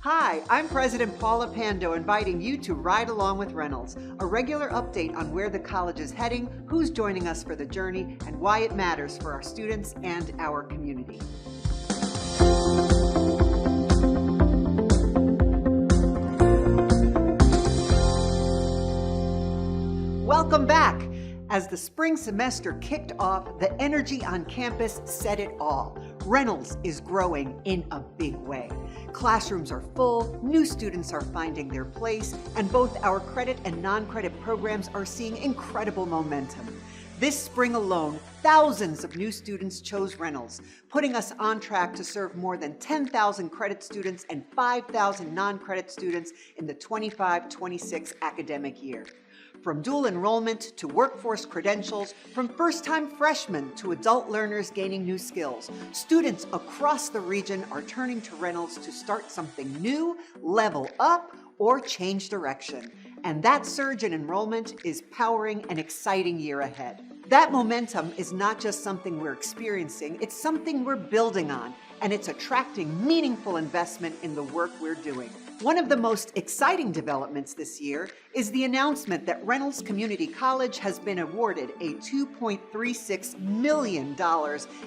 Hi, I'm President Paula Pando, inviting you to Ride Along with Reynolds, a regular update on where the college is heading, who's joining us for the journey, and why it matters for our students and our community. Welcome back. As the spring semester kicked off, the energy on campus said it all. Reynolds is growing in a big way. Classrooms are full, new students are finding their place, and both our credit and non-credit programs are seeing incredible momentum. This spring alone, thousands of new students chose Reynolds, putting us on track to serve more than 10,000 credit students and 5,000 non-credit students in the 25-26 academic year. From dual enrollment to workforce credentials, from first-time freshmen to adult learners gaining new skills, students across the region are turning to Reynolds to start something new, level up, or change direction. And that surge in enrollment is powering an exciting year ahead. That momentum is not just something we're experiencing, it's something we're building on, and it's attracting meaningful investment in the work we're doing. One of the most exciting developments this year is the announcement that Reynolds Community College has been awarded a $2.36 million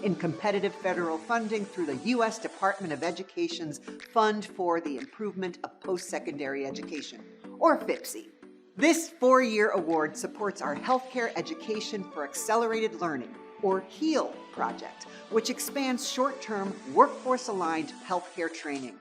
in competitive federal funding through the U.S. Department of Education's Fund for the Improvement of Post-Secondary Education, or FIPSE. This 4-year award supports our Healthcare Education for Accelerated Learning, or HEAL project, which expands short-term, workforce-aligned healthcare training.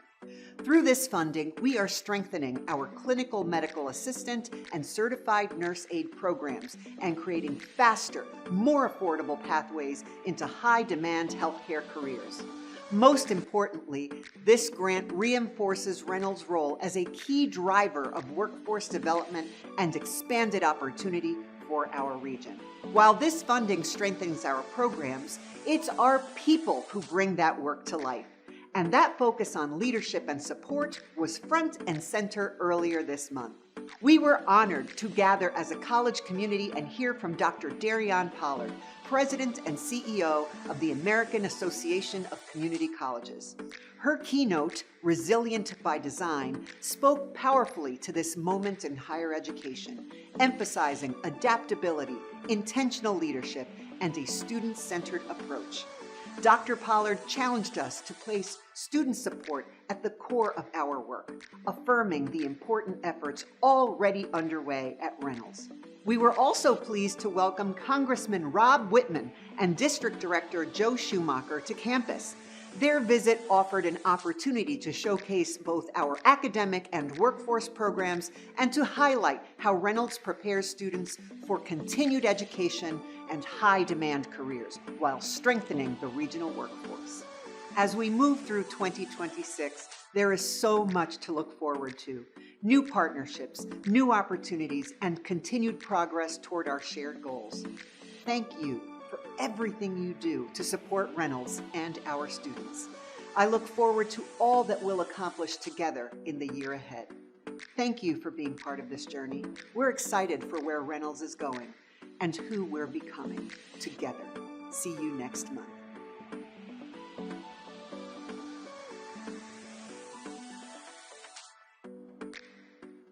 Through this funding, we are strengthening our clinical medical assistant and certified nurse aide programs and creating faster, more affordable pathways into high-demand healthcare careers. Most importantly, this grant reinforces Reynolds' role as a key driver of workforce development and expanded opportunity for our region. While this funding strengthens our programs, it's our people who bring that work to life. And that focus on leadership and support was front and center earlier this month. We were honored to gather as a college community and hear from Dr. Darian Pollard, President and CEO of the American Association of Community Colleges. Her keynote, Resilient by Design, spoke powerfully to this moment in higher education, emphasizing adaptability, intentional leadership, and a student-centered approach. Dr. Pollard challenged us to place student support at the core of our work, affirming the important efforts already underway at Reynolds. We were also pleased to welcome Congressman Rob Whitman and District Director Joe Schumacher to campus. Their visit offered an opportunity to showcase both our academic and workforce programs and to highlight how Reynolds prepares students for continued education and high-demand careers while strengthening the regional workforce. As we move through 2026, there is so much to look forward to. New partnerships, new opportunities, and continued progress toward our shared goals. Thank you for everything you do to support Reynolds and our students. I look forward to all that we'll accomplish together in the year ahead. Thank you for being part of this journey. We're excited for where Reynolds is going and who we're becoming together. See you next month.